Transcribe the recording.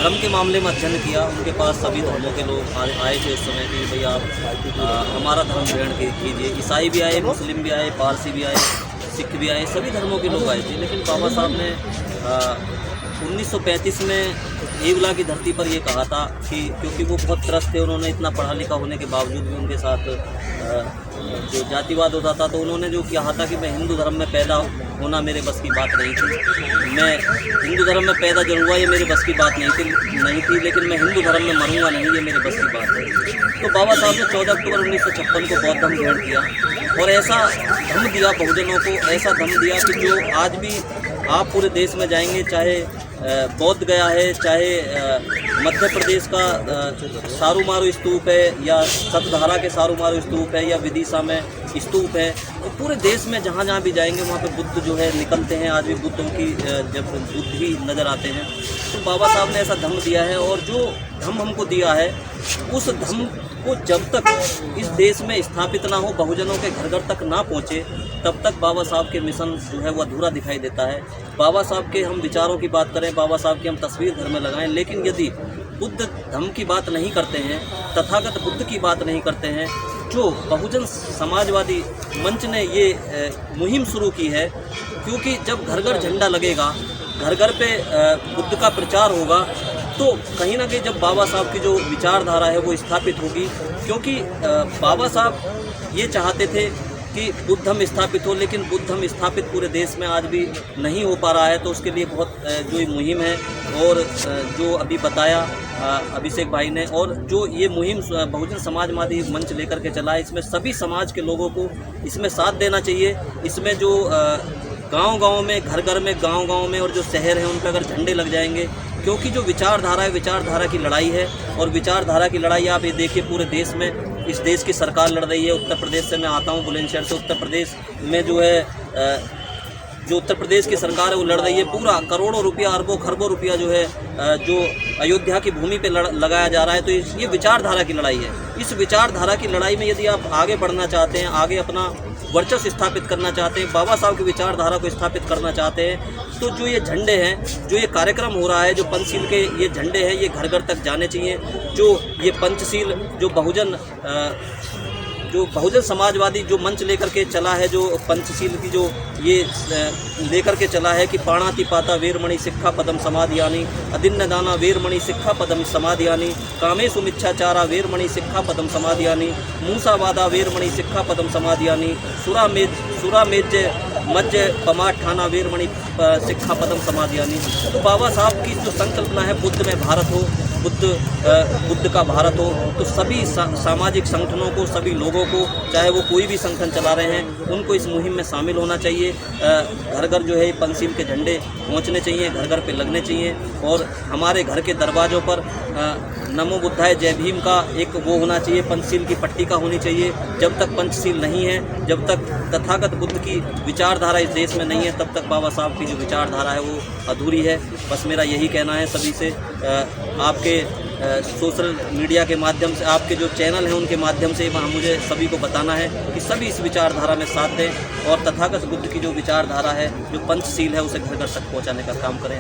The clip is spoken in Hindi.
धर्म के मामले में अध्ययन किया। उनके पास सभी धर्मों के लोग आए थे उस समय कि भाई आप हमारा धर्म ग्रहण कीजिए। ईसाई भी आए, मुस्लिम भी आए, पारसी भी आए, सिख भी आए, सभी धर्मों के लोग आए थे। लेकिन बाबा साहब ने 1935 में एवला की धरती पर ये कहा था कि क्योंकि वो बहुत त्रस्त थे, उन्होंने इतना पढ़ा लिखा होने के बावजूद भी उनके साथ जो जातिवाद होता था, तो उन्होंने जो कहा था कि मैं हिंदू धर्म में पैदा होना मेरे बस की बात नहीं थी। मैं हिंदू धर्म में पैदा जरूर हुआ, ये मेरे बस की बात नहीं थी, लेकिन मैं हिंदू धर्म में मरूंगा नहीं, ये मेरे बस की बात है। तो बाबा साहब ने 14 अक्टूबर 1956 को बौद्ध धर्म ग्रहण किया और ऐसा धर्म दिया बहुजनों को, ऐसा धर्म दिया कि जो आज भी आप पूरे देश में जाएंगे, चाहे बौद्ध गया है, चाहे मध्य प्रदेश का सारूमारू स्तूप है, या सतधारा के सारूमारू स्तूप है, या विदिशा में स्तूप है, तो पूरे देश में जहाँ जहाँ भी जाएंगे वहाँ पे बुद्ध जो है निकलते हैं। आज भी बुद्धों की जब बुद्ध ही नज़र आते हैं। तो बाबा साहब ने ऐसा धम्म दिया है, और जो धम्म हमको दिया है उस धम्म को जब तक इस देश में स्थापित ना हो, बहुजनों के घर घर तक ना पहुँचे, तब तक बाबा साहब के मिशन जो है वो अधूरा दिखाई देता है। बाबा साहब के हम विचारों की बात करें, बाबा साहब की हम तस्वीर घर में लगाएं, लेकिन यदि बुद्ध धम्म की बात नहीं करते हैं, तथागत बुद्ध की बात नहीं करते हैं, जो बहुजन समाजवादी मंच ने ये मुहिम शुरू की है, क्योंकि जब घर घर झंडा लगेगा, घर घर पे बुद्ध का प्रचार होगा, तो कहीं ना कहीं जब बाबा साहब की जो विचारधारा है वो स्थापित होगी। क्योंकि बाबा साहब ये चाहते थे कि बुद्ध धम्म स्थापित हो, लेकिन बुद्ध धम्म स्थापित पूरे देश में आज भी नहीं हो पा रहा है। तो उसके लिए बहुत जो ये मुहिम है, और जो अभी बताया अभिषेक भाई ने, और जो ये मुहिम बहुजन समाजवादी मंच लेकर के चला है, इसमें सभी समाज के लोगों को इसमें साथ देना चाहिए। इसमें जो गांव-गांव में, घर-घर में, गांव-गांव में, और जो शहर हैं उन पर अगर झंडे लग जाएंगे, क्योंकि जो विचारधारा है, विचारधारा की लड़ाई है, और विचारधारा की लड़ाई आप ये देखिए पूरे देश में, इस देश की सरकार लड़ रही है। उत्तर प्रदेश से मैं आता हूँ, बुलंदशहर से। उत्तर प्रदेश में जो है जो उत्तर प्रदेश की सरकार है वो लड़ रही है। पूरा करोड़ों रुपया, अरबों खरबों रुपया जो है जो अयोध्या की भूमि पे लगाया जा रहा है। तो ये विचारधारा की लड़ाई है। इस विचारधारा की लड़ाई में यदि आप आगे बढ़ना चाहते हैं, आगे अपना वर्चस्व स्थापित करना चाहते हैं, बाबा साहब की विचारधारा को स्थापित करना चाहते हैं, तो जो ये झंडे हैं, जो ये कार्यक्रम हो रहा है, जो पंचशील के ये झंडे हैं, ये घर घर तक जाने चाहिए। जो ये पंचशील, जो बहुजन समाजवादी जो मंच लेकर के चला है, जो पंचशील की जो ये लेकर के चला है कि पाणाति पाता वीरमणि सिक्खा पदम समाधियानी, अदिन्न दाना वीरमणि सिक्खा पदम समाधियानी, कामेषु मिच्छाचारा वीरमणि सिक्खा पदम समाधियानी, मूसावादा वीरमणि सिक्खा पदम समाधियानी, सुरामेज मज्ज पमाठाना वीरमणि सिक्खा पदम समाधियानी। तो बाबा साहब की जो संकल्पना है, बुद्ध में भारत हो, बुद्ध का भारत हो, तो सभी सामाजिक संगठनों को, सभी लोगों को, चाहे वो कोई भी संगठन चला रहे हैं, उनको इस मुहिम में शामिल होना चाहिए। घर घर जो है पंचशील के झंडे पहुंचने चाहिए, घर घर पे लगने चाहिए, और हमारे घर के दरवाज़ों पर नमो बुद्धाय जय भीम का एक वो होना चाहिए, पंचशील की पट्टिका होनी चाहिए। जब तक पंचशील नहीं है, जब तक तथागत बुद्ध की विचारधारा इस देश में नहीं है, तब तक बाबा साहब की जो विचारधारा है वो अधूरी है। बस मेरा यही कहना है सभी से। आपके सोशल मीडिया के माध्यम से, आपके जो चैनल हैं उनके माध्यम से मुझे सभी को बताना है कि सभी इस विचारधारा में साथ दें, और तथागत बुद्ध की जो विचारधारा है, जो पंचशील है, उसे घर घर तक पहुँचाने का काम करें।